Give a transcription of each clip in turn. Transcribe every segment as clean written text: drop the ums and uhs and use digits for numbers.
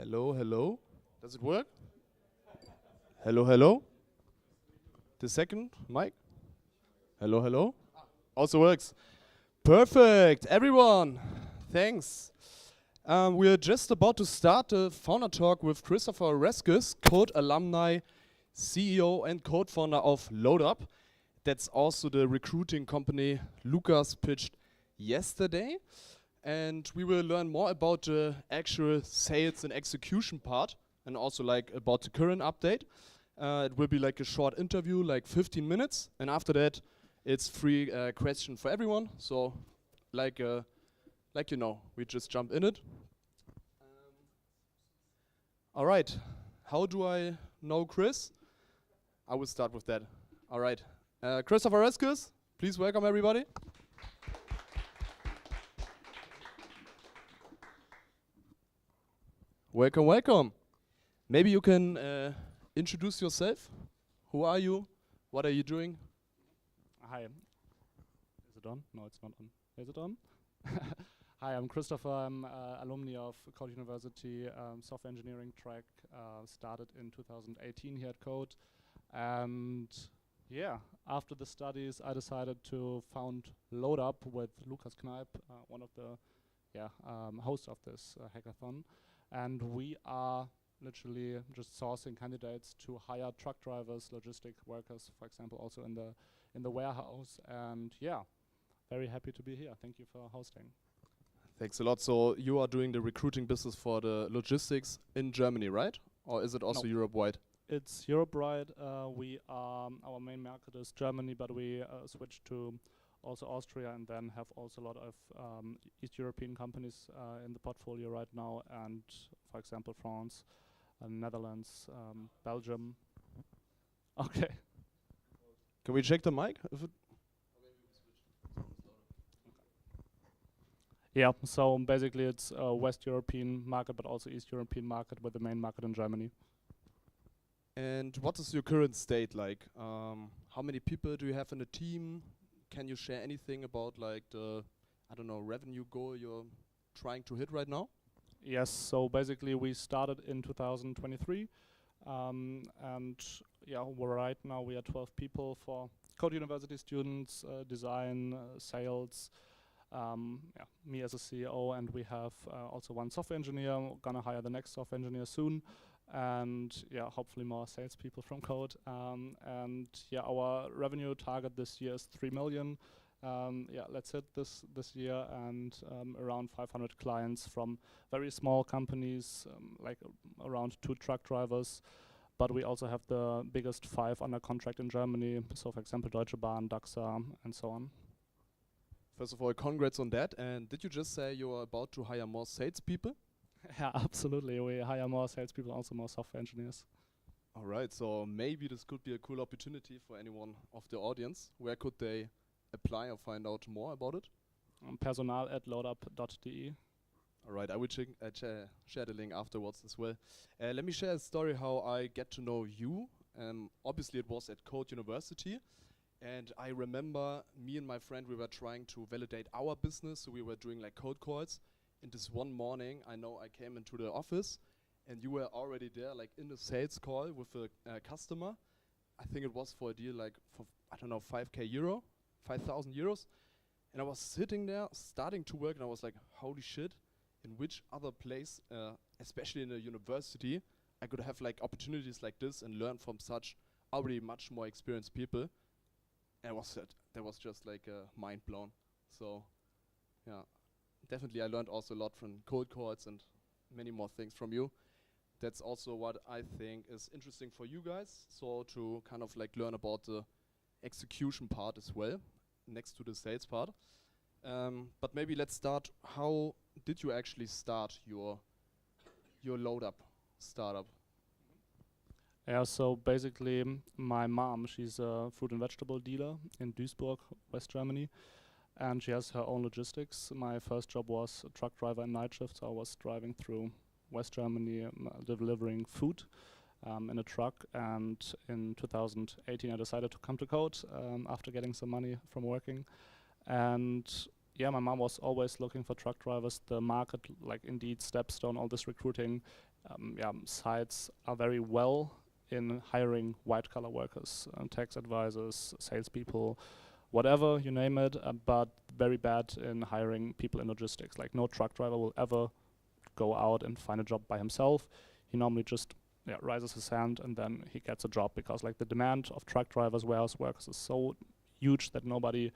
Hello, hello. Does it work? Hello, hello. The second mic. Hello, hello. Also works. Perfect, everyone. Thanks. We are just about to start the founder talk with Christopher Röskes, Code alumni, CEO and co-founder of LoadUp. That's also the recruiting company Lukas pitched yesterday. And we will learn more about the actual sales and execution part, and also like about the current update. It will be like a short interview, like 15 minutes, and after that, it's free question for everyone. So, like you know, we just jump in it. All right. How do I know Chris? I will start with that. All right. Christopher Röskes, please welcome everybody. Welcome, welcome. Maybe you can introduce yourself. Who are you? What are you doing? Hi. Is it on? No, it's not on. Is it on? Hi, I'm Christopher. I'm alumni of Code University, software engineering track. Started in 2018 here at Code. And yeah, after the studies, I decided to found LoadUp with Lukas Kneip, one of the hosts of this hackathon. And we are literally just sourcing candidates to hire truck drivers, logistic workers, for example, also in the warehouse. And yeah, very happy to be here. Thank you for hosting. Thanks a lot. So you are doing the recruiting business for the logistics in Germany, right? Or is it also Europe-wide? It's Europe-wide. Our main market is Germany, but we switched to also Austria, and then have also a lot of East European companies in the portfolio right now, and for example France, Netherlands, Belgium. Okay. Can we check the mic? Yeah, so basically it's a West European market, but also East European market, with the main market in Germany. And what is your current state like? How many people do you have in the team? Can you share anything about like the, I don't know, revenue goal you're trying to hit right now? Yes, so basically we started in 2023, and yeah, right now we are 12 people for Code University students, design, sales, me as a CEO, and we have also one software engineer. We're gonna hire the next software engineer soon, and yeah, hopefully more salespeople from Code. And yeah, our revenue target this year is 3 million. Yeah, let's hit this year, and around 500 clients from very small companies, like around 2 truck drivers. But we also have the biggest 5 under contract in Germany. So for example, Deutsche Bahn, DAXA, and so on. First of all, congrats on that. And did you just say you are about to hire more salespeople? Yeah, absolutely. We hire more salespeople, also more software engineers. All right, so maybe this could be a cool opportunity for anyone of the audience. Where could they apply or find out more about it? Personal@loadup.de. All right, I will share the link afterwards as well. Let me share a story how I get to know you. Obviously, it was at Code University. And I remember me and my friend, we were trying to validate our business. So we were doing like code calls. And this one morning, I know I came into the office and you were already there, like in a sales call with a customer. I think it was for a deal like for, I don't know, 5,000 euros. And I was sitting there, starting to work, and I was like, holy shit, in which other place, especially in a university, I could have like opportunities like this and learn from such already much more experienced people. And that was just like mind blown. So, yeah, definitely I learned also a lot from cold calls and many more things from you. That's also what I think is interesting for you guys. So to kind of like learn about the execution part as well, next to the sales part. But maybe let's start. How did you actually start your LoadUp startup? Yeah, so basically my mom, she's a fruit and vegetable dealer in Duisburg, West Germany, and she has her own logistics. My first job was a truck driver in night shift, so I was driving through West Germany, delivering food in a truck. And in 2018 I decided to come to Code after getting some money from working. And yeah, my mom was always looking for truck drivers. The market, like Indeed, Stepstone, all this recruiting sites are very well in hiring white-collar workers, tax advisors, salespeople, whatever, you name it, but very bad in hiring people in logistics. Like no truck driver will ever go out and find a job by himself. He normally just raises his hand and then he gets a job, because like the demand of truck drivers, warehouse workers is so huge that nobody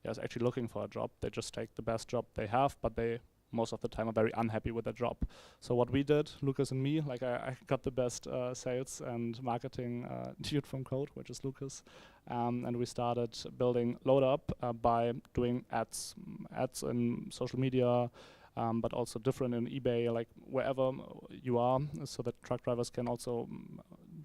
is actually looking for a job. They just take the best job they have, but they most of the time are very unhappy with their job. So what we did, Lucas and me, like I got the best sales and marketing dude from Code, which is Lucas, and we started building Load Up by doing ads in social media, but also different in eBay, like wherever you are, so that truck drivers can also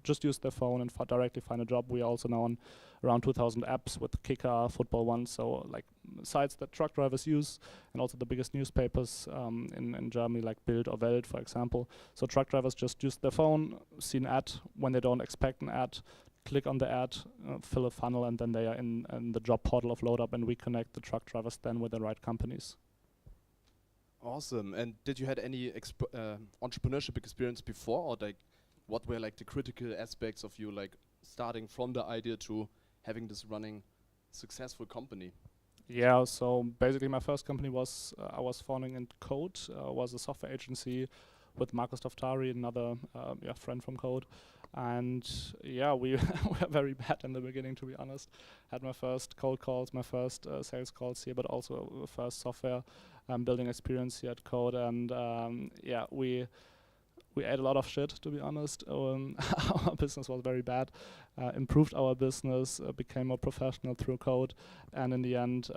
just use their phone and directly find a job. We are also now on around 2,000 apps with Kicker, Football One, so like sites that truck drivers use, and also the biggest newspapers in Germany, like Bild or Welt, for example. So truck drivers just use their phone, see an ad when they don't expect an ad, click on the ad, fill a funnel, and then they are in the job portal of Load Up, and we connect the truck drivers then with the right companies. Awesome. And did you had any entrepreneurship experience before, or like what were like the critical aspects of you like starting from the idea to having this running successful company? Yeah, so basically my first company was I was founding in Code, was a software agency with Markus Toftari, another friend from Code. And yeah, we were very bad in the beginning, to be honest. Had my first cold calls, my first sales calls here, but also first software building experience here at Code. And yeah, we ate a lot of shit, to be honest. Our business was very bad. Improved our business, became more professional through Code, and in the end,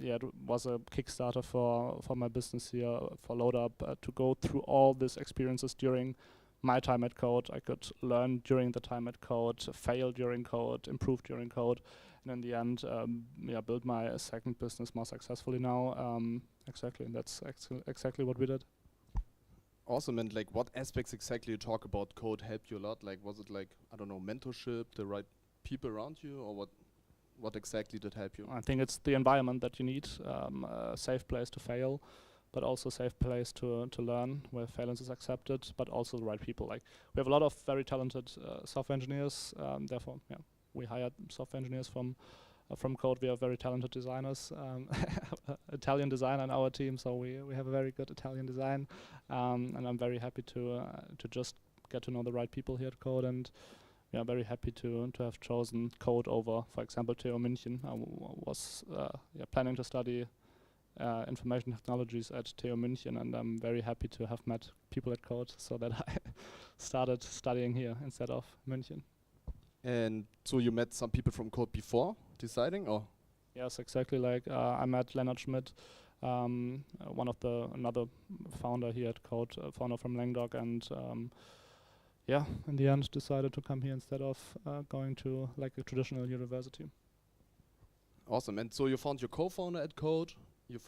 it was a Kickstarter for my business here, for Load Up, to go through all these experiences during my time at Code. I could learn during the time at Code, fail during Code, improve during Code, and in the end, build my second business more successfully now. Exactly, and that's exactly what we did. Awesome. And like what aspects exactly you talk about Code helped you a lot? Like was it like, I don't know, mentorship, the right people around you, or what exactly did help you? I think it's the environment that you need, a safe place to fail, but also a safe place to learn where failure is accepted, but also the right people. Like we have a lot of very talented software engineers, therefore we hired software engineers from Code. We have very talented designers, Italian designer in our team, so we have a very good Italian design, and I'm very happy to just get to know the right people here at Code, and very happy to have chosen Code over, for example, TU München. I was planning to study information technologies at TU München, and I'm very happy to have met people at Code, so that I started studying here instead of München. And so you met some people from Code before deciding, or? Yes, exactly. Like I met Leonard Schmidt, another founder here at Code, founder from Langdog, and in the end decided to come here instead of going to like a traditional university. Awesome. And so you found your co-founder at Code. You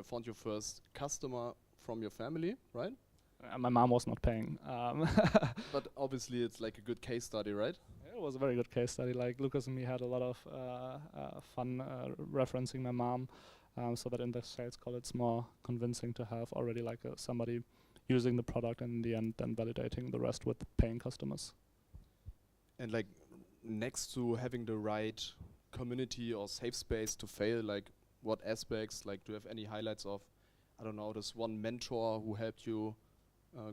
found your first customer from your family, right? My mom was not paying. But obviously it's like a good case study, right? It was a very good case study. Like Lucas and me had a lot of fun referencing my mom, so that in the sales call it's more convincing to have already like somebody using the product, and in the end then validating the rest with paying customers. And like next to having the right community or safe space to fail, like what aspects, like do you have any highlights of, I don't know, this one mentor who helped you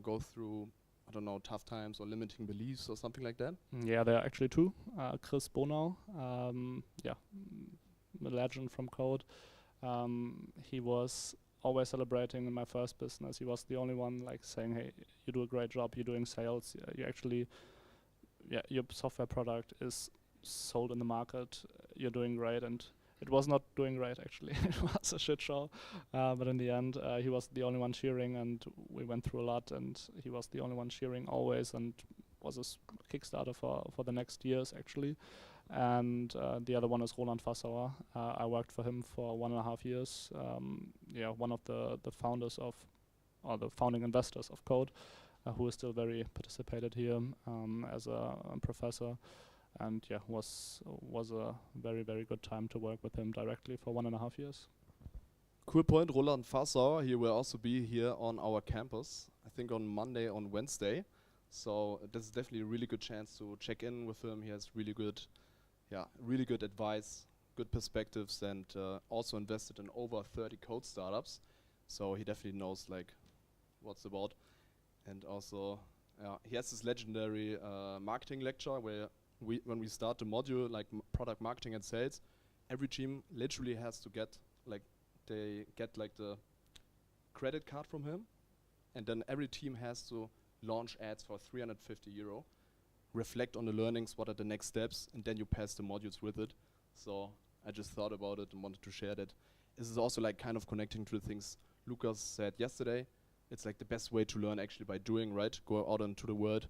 go through, I don't know, tough times or limiting beliefs or something like that? Yeah, there are actually two. Chris Bonau, a legend from Code. He was always celebrating in my first business. He was the only one like saying, hey, you do a great job, you're doing sales, you actually, your software product is sold in the market, you're doing great. And it was not doing great, actually. It was a shit show. But in the end, he was the only one cheering, and we went through a lot, and he was the only one cheering always, and was a Kickstarter for the next years, actually. And the other one is Roland Fassauer. I worked for him for 1.5 years. One of the founders or the founding investors of Code, who is still very participated here as a professor. And was a very, very good time to work with him directly for 1.5 years. Cool point. Roland Fassauer, he will also be here on our campus, I think on Monday, on Wednesday. So this is definitely a really good chance to check in with him. He has really good, really good advice, good perspectives, and also invested in over 30 code startups. So he definitely knows like what's about. And also, he has this legendary marketing lecture where when we start the module like product marketing and sales, every team literally has to get like they get like the credit card from him, and then every team has to launch ads for 350 euro, reflect on the learnings, what are the next steps, and then you pass the modules with it. So I just thought about it and wanted to share that. This is also like kind of connecting to the things Lucas said yesterday. It's like the best way to learn actually by doing, right? Go out into the world,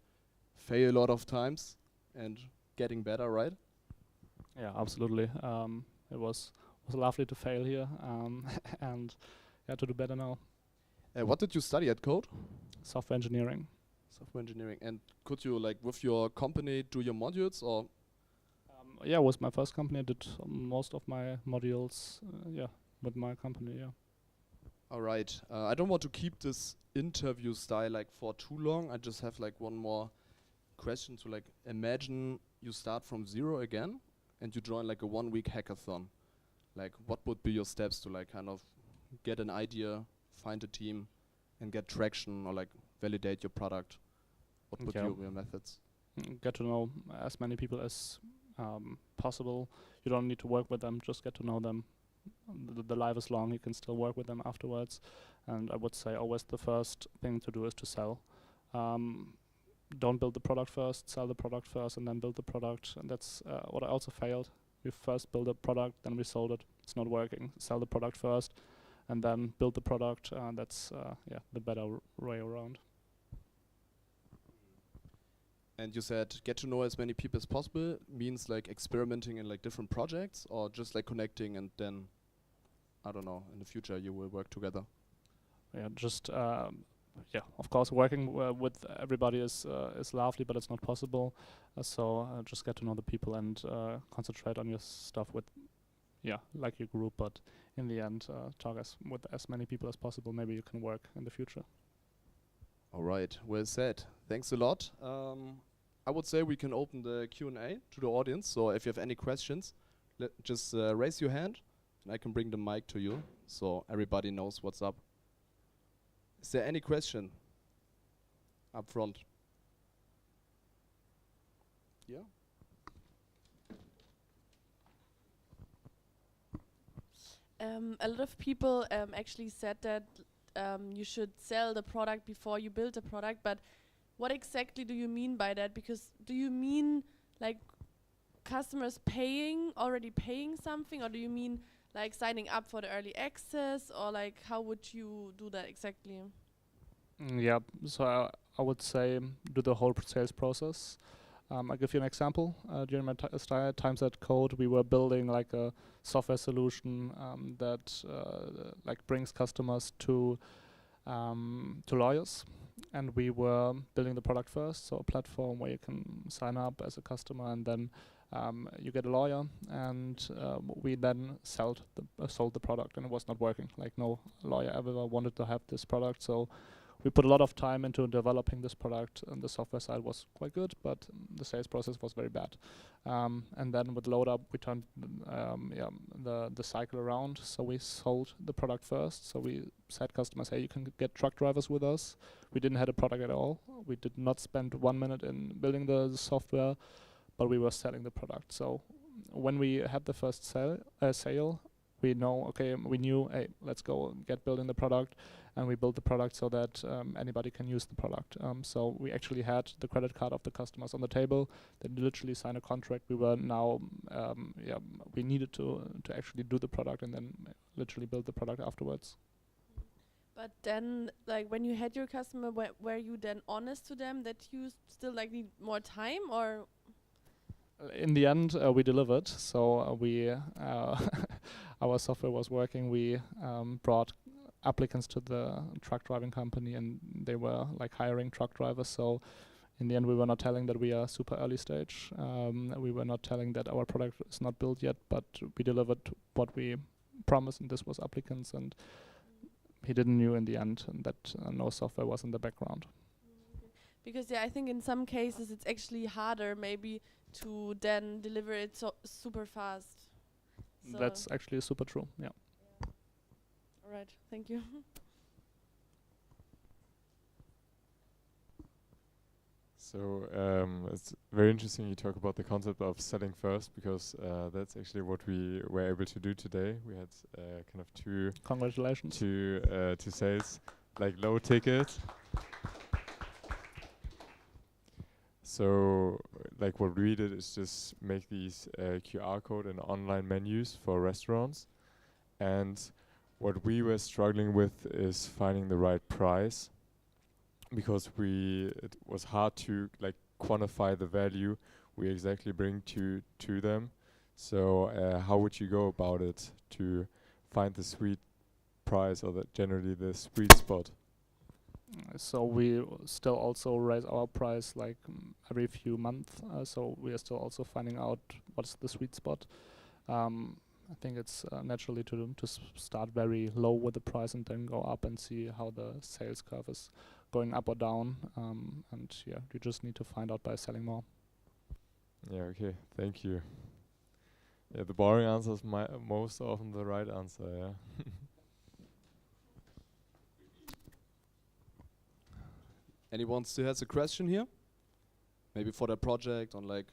fail a lot of times, and getting better, right? Yeah, absolutely. It was lovely to fail here, and to do better now. What did you study at Code? Software engineering. Software engineering. And could you like with your company do your modules or? Yeah, with my first company I did most of my modules. With my company. Yeah. All right. I don't want to keep this interview style like for too long. I just have like one more question. So like imagine you start from zero again and you join like a 1-week hackathon. Like what would be your steps to like kind of get an idea, find a team and get traction or like validate your product? What would be your methods? Get to know as many people as possible. You don't need to work with them, just get to know them. The life is long, you can still work with them afterwards. And I would say always the first thing to do is to sell. Don't build the product first, sell the product first and then build the product. And that's what I also failed. We first built a product, then we sold it. It's not working. Sell the product first and then build the product. That's the better way around. And you said get to know as many people as possible means like experimenting in like different projects or just like connecting and then, I don't know, in the future you will work together? Yeah, just of course working with everybody is lovely, but it's not possible. So just get to know the people and concentrate on your stuff with, like your group. But in the end, talk with as many people as possible. Maybe you can work in the future. All right, well said. Thanks a lot. I would say we can open the Q&A to the audience. So if you have any questions, just raise your hand and I can bring the mic to you so everybody knows what's up. Is there any question up front? Yeah? A lot of people actually said that you should sell the product before you build the product, but what exactly do you mean by that? Because do you mean like customers already paying something, or do you mean like signing up for the early access, or like how would you do that exactly? So I would say do the whole sales process. I'll give you an example. During my times at Code, we were building like a software solution that like brings customers to lawyers, and we were building the product first, so a platform where you can sign up as a customer and then you get a lawyer, and we then sold the product, and it was not working. Like no lawyer ever wanted to have this product, so we put a lot of time into developing this product, and the software side was quite good, but the sales process was very bad. And then with LoadUp, we turned the cycle around. So we sold the product first. So we said customers, hey, you can get truck drivers with us. We didn't have a product at all. We did not spend 1 minute in building the software, but we were selling the product. So when we had the first sale, we knew, hey, let's go get building the product, and we built the product so that anybody can use the product. So we actually had the credit card of the customers on the table. They literally signed a contract. We were now, we needed to actually do the product and then literally build the product afterwards. But then, like when you had your customer, were you then honest to them that you still like need more time, or? In the end, we delivered. So our software was working. We brought applicants to the truck driving company, and they were like hiring truck drivers. So in the end, we were not telling that we are super early stage. We were not telling that our product is not built yet, but we delivered what we promised, and this was applicants, and he didn't knew in the end and that no software was in the background. Because I think in some cases it's actually harder maybe to then deliver it so super fast. So That's actually super true. Yeah. all right, thank you. So it's very interesting you talk about the concept of selling first, because that's actually what we were able to do today. We had kind of Congratulations. two sales, like low ticket. So like what we did is just make these QR code and online menus for restaurants. And what we were struggling with is finding the right price, because it was hard to like quantify the value we exactly bring to them. So how would you go about it to find the sweet price, or generally the sweet spot? So we still also raise our price like every few months. So we are still also finding out what's the sweet spot. I think it's naturally to start very low with the price and then go up and see how the sales curve is going up or down. And yeah, you just need to find out by selling more. Yeah, okay, thank you. Yeah, the boring answer is most often the right answer, yeah. Anyone still has a question here? Maybe for their project, on like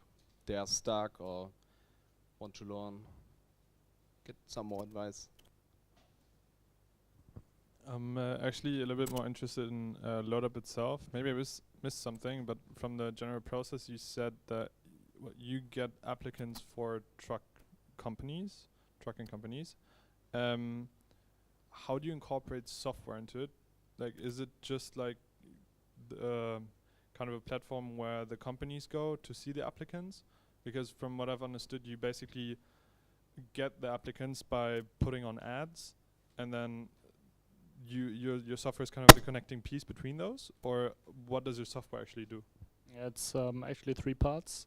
they are stuck or want to learn, get some more advice. I'm actually a little bit more interested in LoadUp itself. Maybe I missed something, but from the general process, you said that you get applicants for trucking companies. How do you incorporate software into it? Like, is it just like kind of a platform where the companies go to see the applicants? Because from what I've understood, you basically get the applicants by putting on ads, and then your software is kind of the connecting piece between those, or what does your software actually do? Yeah, it's actually 3 parts.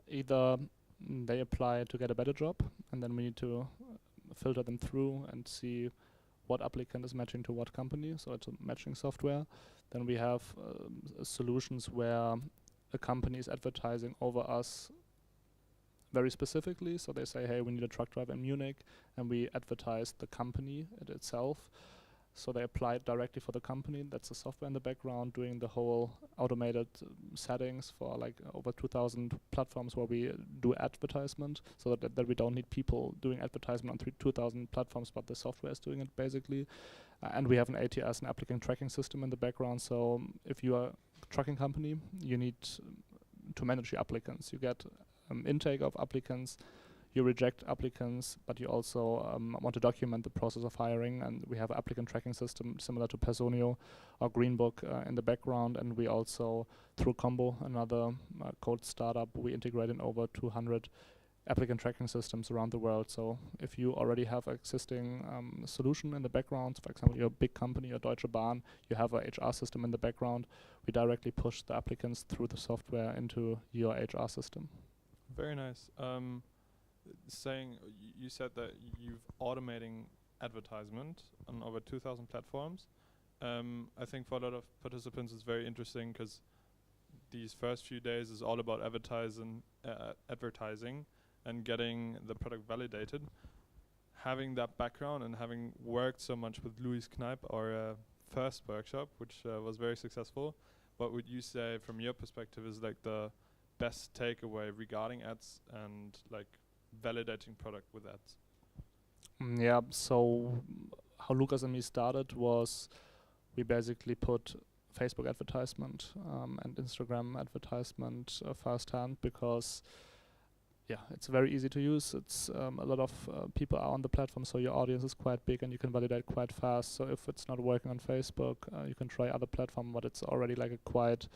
Either they apply to get a better job, and then we need to filter them through and see what applicant is matching to what company. So it's a matching software. Then we have solutions where a company is advertising over us very specifically. So they say, hey, we need a truck driver in Munich, and we advertise the company itself. So they apply it directly for the company. That's the software in the background doing the whole automated settings for like over 2,000 platforms where we do advertisement, so that we don't need people doing advertisement on 2,000 platforms, but the software is doing it basically. And we have an ATS, an applicant tracking system in the background. So if you are a trucking company, you need to manage your applicants. You get intake of applicants, you reject applicants, but you also want to document the process of hiring, and we have an applicant tracking system similar to Personio or Greenbook in the background. And we also, through Combo, another code startup, we integrate in over 200 applicant tracking systems around the world. So if you already have existing solution in the background, for example, you're a big company, you're Deutsche Bahn, you have a HR system in the background, we directly push the applicants through the software into your HR system. Very nice. You said that you've automating advertisement on over 2,000 platforms. I think for a lot of participants it's very interesting, because these first few days is all about advertising and getting the product validated. Having that background and having worked so much with Louis Kneip, our first workshop, which was very successful, what would you say from your perspective is like the best takeaway regarding ads and like validating product with ads? Yeah, so how Lucas and me started was we basically put Facebook advertisement and Instagram advertisement firsthand, because it's very easy to use. It's a lot of people are on the platform, so your audience is quite big and you can validate quite fast. So if it's not working on Facebook, you can try other platform, but it's already like a quite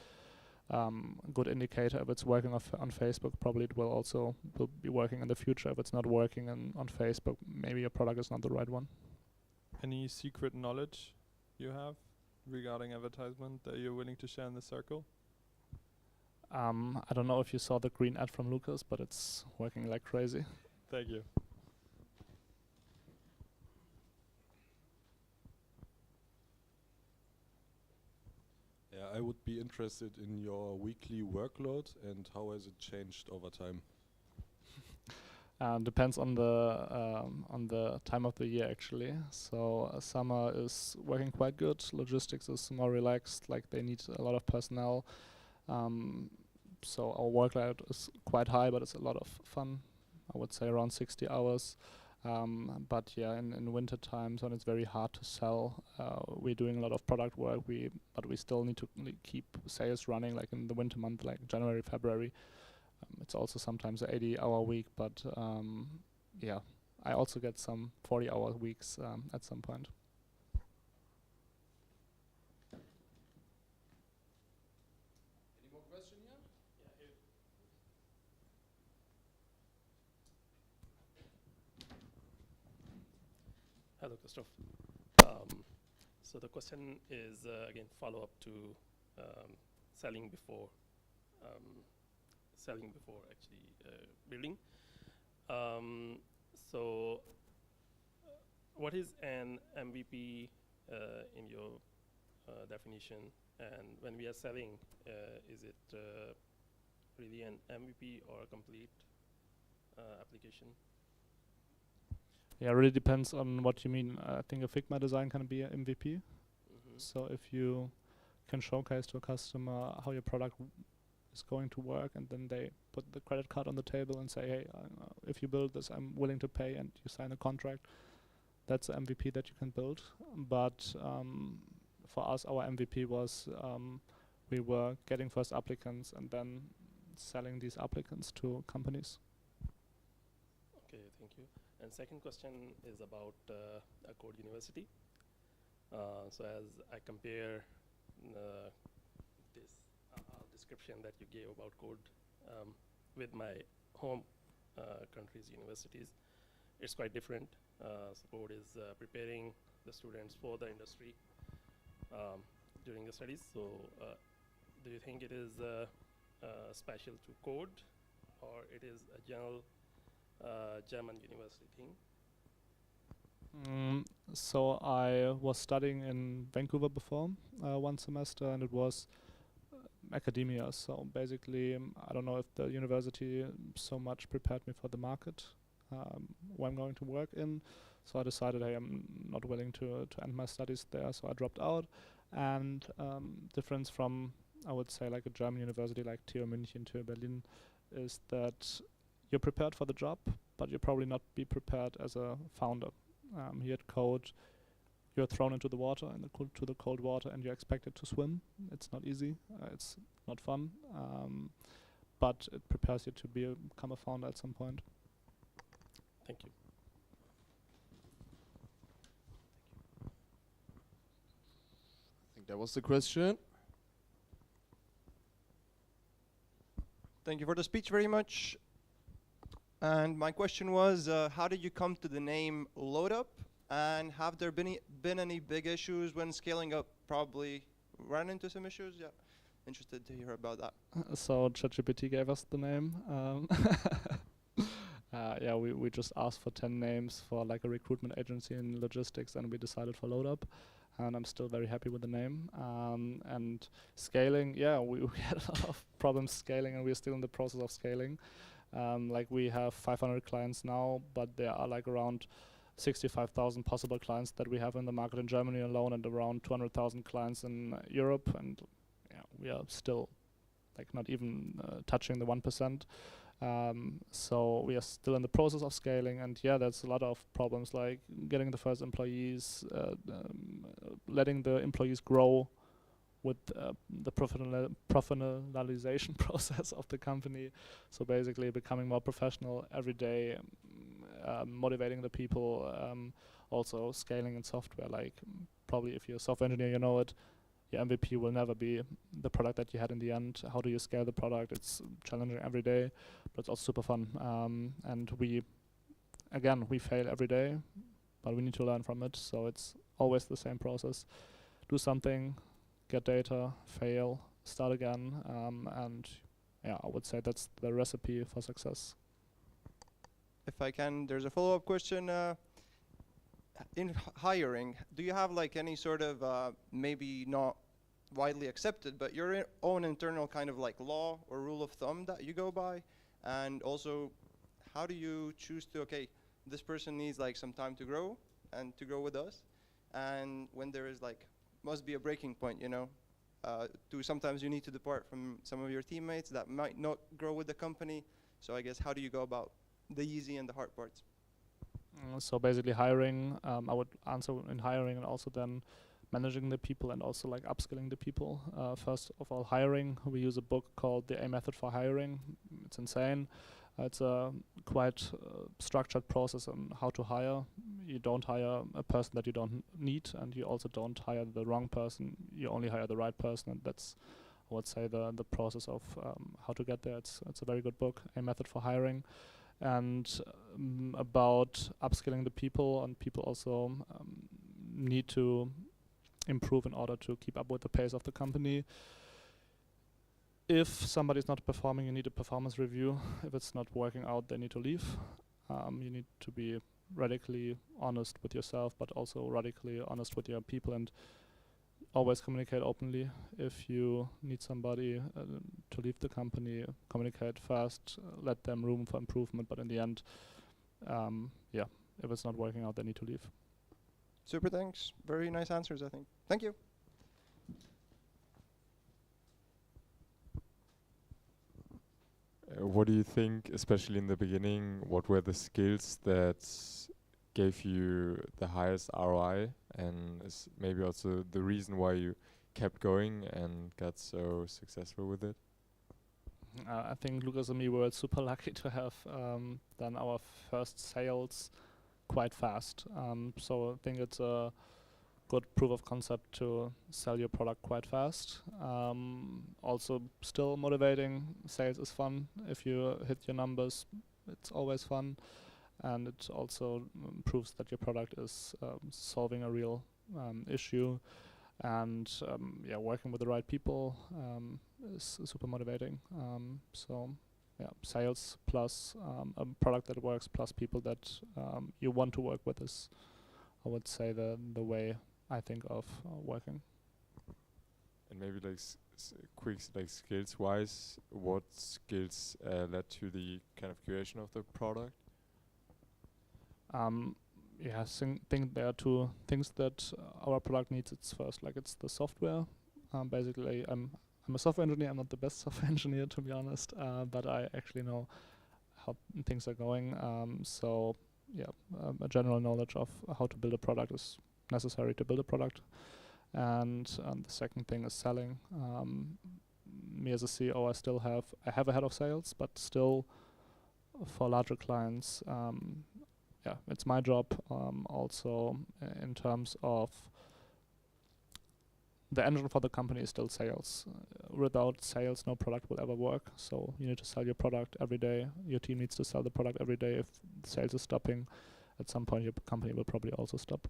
good indicator. If it's working on Facebook, probably it will also be working in the future. If it's not working on Facebook, maybe your product is not the right one. Any secret knowledge you have regarding advertisement that you're willing to share in the circle? I don't know if you saw the green ad from Lucas, but it's working like crazy. Thank you. I would be interested in your weekly workload and how has it changed over time? Depends on the time of the year actually. So summer is working quite good. Logistics is more relaxed. Like they need a lot of personnel. So our workload is quite high, but it's a lot of fun. I would say around 60 hours. But yeah, in winter times when it's very hard to sell, we're doing a lot of product work. But we still need to keep sales running. Like in the winter month, like January, February. It's also sometimes an 80-hour week, but yeah, I also get some 40-hour weeks at some point. Any more question here? Hello, Christoph. So the question is again follow up to selling before actually building. So what is an MVP in your definition? And when we are selling, is it really an MVP or a complete application? Yeah, it really depends on what you mean. I think a Figma design can be an MVP. So if you can showcase to a customer how your product is going to work, and then they put the credit card on the table and say, hey, if you build this, I'm willing to pay, and you sign a contract, that's an MVP that you can build. But for us, our MVP was we were getting first applicants and then selling these applicants to companies. Okay, thank you. And second question is about a code university. So as I compare this description that you gave about code with my home country's universities, it's quite different. So code is preparing the students for the industry during the studies. So do you think it is special to code, or it is a general German university thing? So I was studying in Vancouver before one semester, and it was academia. So basically, I don't know if the university so much prepared me for the market where I'm going to work in. So I decided, hey, I'm not willing to end my studies there. So I dropped out. And difference from, I would say, like a German university like TU München, TU Berlin, is that you're prepared for the job, but you'll probably not be prepared as a founder. Here at Code, you're thrown into the water, to the cold water, and you're expected to swim. It's not easy. It's not fun. But it prepares you to become a founder at some point. Thank you. I think that was the question. Thank you for the speech very much. And my question was, how did you come to the name LoadUp? And have there been any big issues when scaling up? Probably run into some issues? Yeah, interested to hear about that. So ChatGPT gave us the name. Yeah, we just asked for 10 names for like a recruitment agency in logistics, and we decided for LoadUp. And I'm still very happy with the name. And scaling, yeah, we had a lot of problems scaling, and we're still in the process of scaling. Like we have 500 clients now, but there are like around 65,000 possible clients that we have in the market in Germany alone, and around 200,000 clients in Europe. And yeah, we are still like not even touching the 1%. So we are still in the process of scaling, and yeah, there's a lot of problems like getting the first employees, letting the employees grow with the professionalization process of the company. So basically becoming more professional every day, motivating the people, also scaling in software. Like probably if you're a software engineer, you know it, your MVP will never be the product that you had in the end. How do you scale the product? It's challenging every day, but it's also super fun. And we fail every day, but we need to learn from it. So it's always the same process. Do something, get data, fail, start again, and yeah, I would say that's the recipe for success. If I can, there's a follow-up question. In hiring, do you have like any sort of maybe not widely accepted, but your own internal kind of like law or rule of thumb that you go by, and also how do you choose to, okay, this person needs like some time to grow and to grow with us, and when there is like must be a breaking point, you know, to sometimes you need to depart from some of your teammates that might not grow with the company. So I guess how do you go about the easy and the hard parts? So basically hiring, I would answer in hiring, and also then managing the people and also like upskilling the people. First of all, hiring, we use a book called The A Method for Hiring. It's insane. It's a quite structured process on how to hire. You don't hire a person that you don't need, and you also don't hire the wrong person. You only hire the right person, and that's, I would say, the process of how to get there. It's a very good book, A Method for Hiring. And about upskilling the people, and people also need to improve in order to keep up with the pace of the company. If somebody is not performing, you need a performance review. If it's not working out, they need to leave. You need to be radically honest with yourself, but also radically honest with your people, and always communicate openly. If you need somebody to leave the company, communicate fast, let them room for improvement, but in the end, yeah, if it's not working out, they need to leave. Super, thanks. Very nice answers, I think. Thank you. What do you think, especially in the beginning, what were the skills that gave you the highest ROI, and is maybe also the reason why you kept going and got so successful with it? I think Lucas and me were super lucky to have done our first sales quite fast. So I think it's a good proof of concept to sell your product quite fast. Also still motivating. Sales is fun. If you hit your numbers, it's always fun. And it also proves that your product is solving a real issue. And yeah, working with the right people is super motivating. So yeah, sales plus a product that works plus people that you want to work with is, I would say, the way I think of working. And maybe like quick like skills wise, what skills led to the kind of creation of the product? Yeah, think there are two things that our product needs. It's first, like, it's the software. Basically, I'm a software engineer. I'm not the best software engineer, to be honest, but I actually know how things are going. So yeah, a general knowledge of how to build a product is necessary to build a product. And the second thing is selling. Me as a CEO, I have a head of sales, but still for larger clients, yeah, it's my job. Also, in terms of the engine for the company is still sales. Without sales, no product will ever work. So you need to sell your product every day. Your team needs to sell the product every day. If sales is stopping, at some point your company will probably also stop.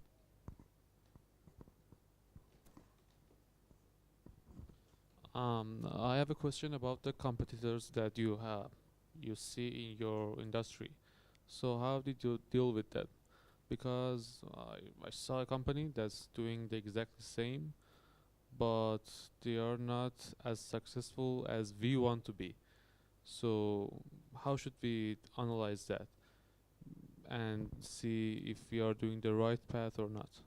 I have a question about the competitors that you see in your industry. So how did you deal with that? Because I saw a company that's doing the exact same, but they are not as successful as we want to be. So how should we analyze that and see if we are doing the right path or not?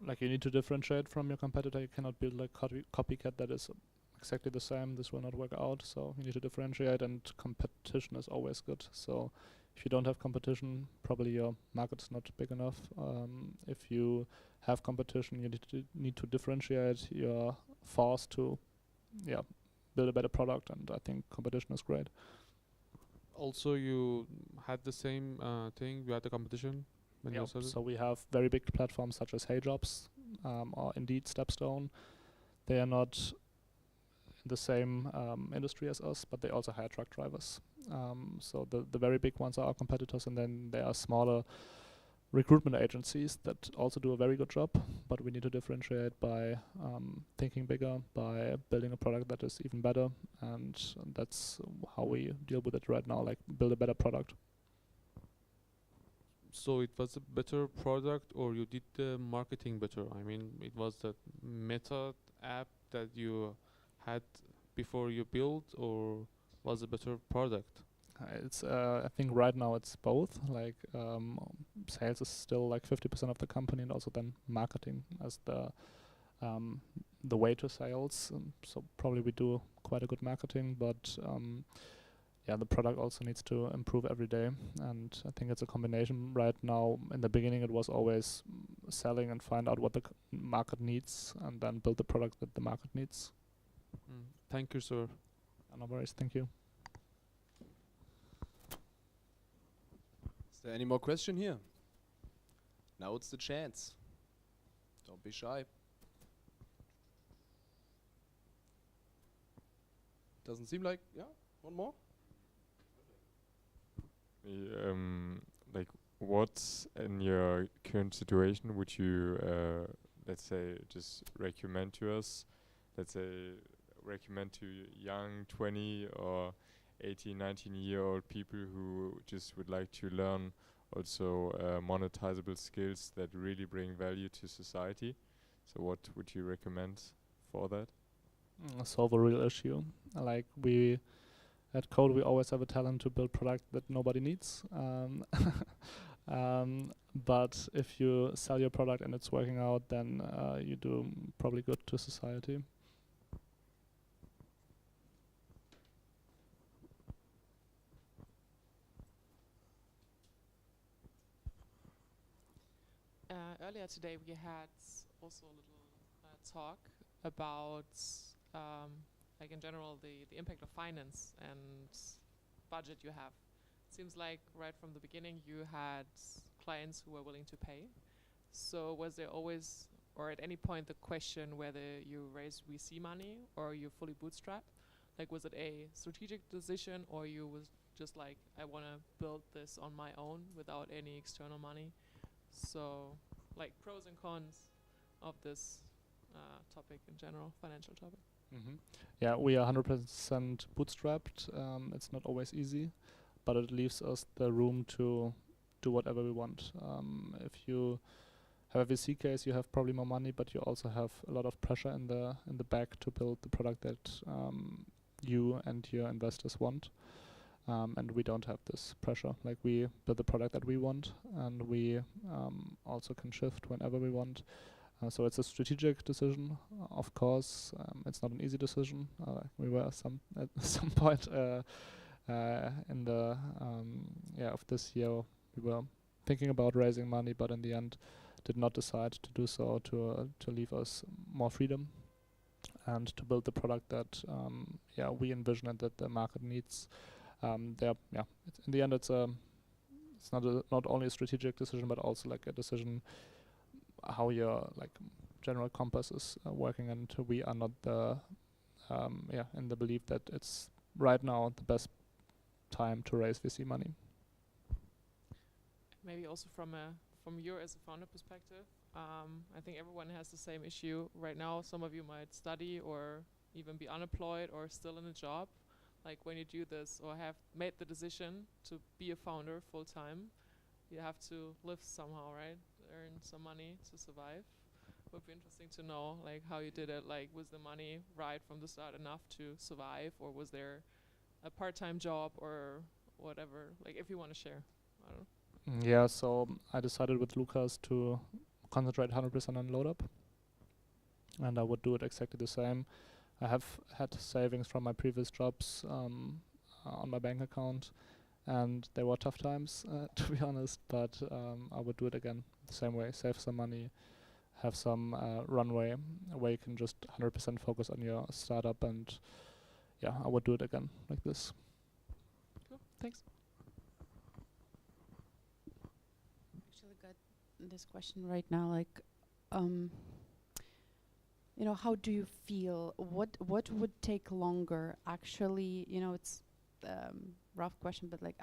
Like, you need to differentiate from your competitor. You cannot build a copycat that is exactly the same. This will not work out. So you need to differentiate, and competition is always good. So if you don't have competition, probably your market is not big enough. If you have competition, you need to differentiate. You're forced to, yeah, build a better product, and I think competition is great. Also, you had the same thing. You had the competition when you started. So we have very big platforms such as HeyJobs or Indeed, Stepstone. They are not in the same industry as us, but they also hire truck drivers. So the very big ones are our competitors, and then there are smaller recruitment agencies that also do a very good job, but we need to differentiate by thinking bigger, by building a product that is even better, and that's how we deal with it right now, like build a better product. So it was a better product, or you did the marketing better? I mean, it was the meta app that you had before you built, or was a better product? It's I think right now it's both. Like sales is still like 50% of the company, and also then marketing as the way to sales. So probably we do quite a good marketing, but yeah, the product also needs to improve every day, and I think it's a combination right now. In the beginning, it was always selling and find out what the market needs, and then build the product that the market needs. Thank you, sir. No worries, thank you. Is there any more question here? Now it's the chance. Don't be shy. Doesn't seem like, yeah, one more? Like, what in your current situation would you, let's say, just recommend to us? Let's say, recommend to young 20 or 18, 19-year-old people who just would like to learn also monetizable skills that really bring value to society. So what would you recommend for that? Solve a real issue. Like we at Code, we always have a talent to build product that nobody needs. But if you sell your product and it's working out, then you do probably good to society. Earlier today we had also a little talk about like in general the impact of finance and budget you have. Seems like right from the beginning you had clients who were willing to pay. So was there always or at any point the question whether you raise VC money or you fully bootstrap? Like was it a strategic decision or you was just like I want to build this on my own without any external money? So like pros and cons of this topic in general, financial topic. Yeah, we are 100% bootstrapped. It's not always easy, but it leaves us the room to do whatever we want. If you have a VC case, you have probably more money, but you also have a lot of pressure in the back to build the product that you and your investors want. And we don't have this pressure. Like we build the product that we want, and we also can shift whenever we want. So it's a strategic decision, of course. It's not an easy decision. We were at some point in the of this year we were thinking about raising money, but in the end did not decide to do so to leave us more freedom and to build the product that we envision and that the market needs. In the end it's not only a strategic decision but also like a decision how your like general compass is working, and we are not in the belief that it's right now the best time to raise VC money. Maybe also from your as a founder perspective, I think everyone has the same issue right now. Some of you might study or even be unemployed or still in a job. Like when you do this or have made the decision to be a founder full time, you have to live somehow, right? Earn some money to survive. Would be interesting to know like how you did it. Like was the money right from the start enough to survive, or was there a part-time job or whatever? Like if you want to share, I don't know. Yeah, so I decided with Lukas to concentrate 100% on LoadUp, and I would do it exactly the same. I have had savings from my previous jobs on my bank account, and they were tough times, to be honest, but I would do it again the same way, save some money, have some runway where you can just 100% focus on your startup, and yeah, I would do it again like this. Cool, thanks. Actually got this question right now, like how do you feel? What would take longer? Actually, it's rough question, but like,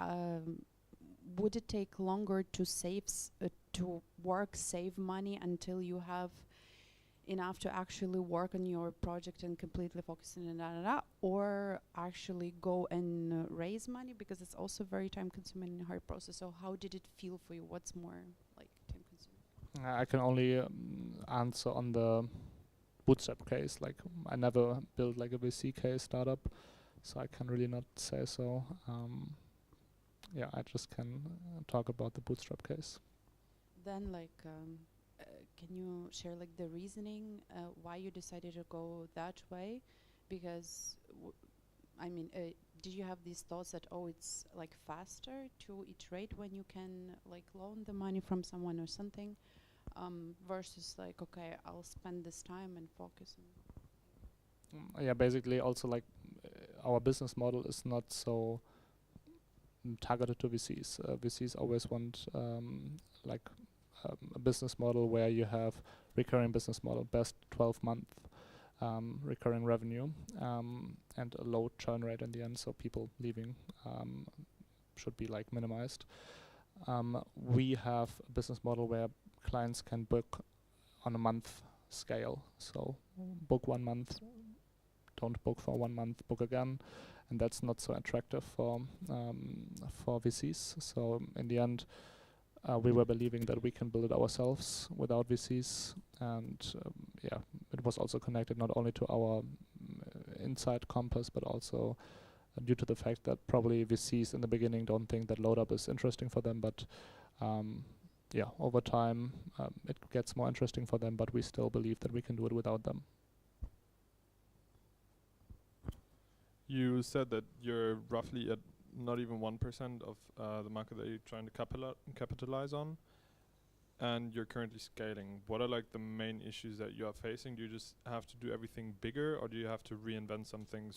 would it take longer to save money until you have enough to actually work on your project and completely focus on it, or actually go and raise money, because it's also very time consuming and hard process. So how did it feel for you? What's more like time consuming? I can only answer on the bootstrap case. Like I never built like a VC case startup, so I can really not say so. Yeah, I just can talk about the bootstrap case. Then can you share like the reasoning why you decided to go that way? Because did you have these thoughts that, oh, it's like faster to iterate when you can like loan the money from someone or something, versus like, okay, I'll spend this time and focus on. Yeah, basically also like our business model is not so targeted to VCs. VCs always want a business model where you have recurring business model, best 12-month recurring revenue, and a low churn rate in the end, so people leaving should be like minimized. We have a business model where clients can book on a month scale, so book 1 month, don't book for 1 month, book again, and that's not so attractive for VCs. So in the end, we were believing that we can build it ourselves without VCs, and yeah, it was also connected not only to our inside compass, but also due to the fact that probably VCs in the beginning don't think that load up is interesting for them, but yeah, over time it gets more interesting for them, but we still believe that we can do it without them. You said that you're roughly at not even 1% of the market that you're trying to capitalize on, and you're currently scaling. What are like the main issues that you are facing? Do you just have to do everything bigger, or do you have to reinvent some things?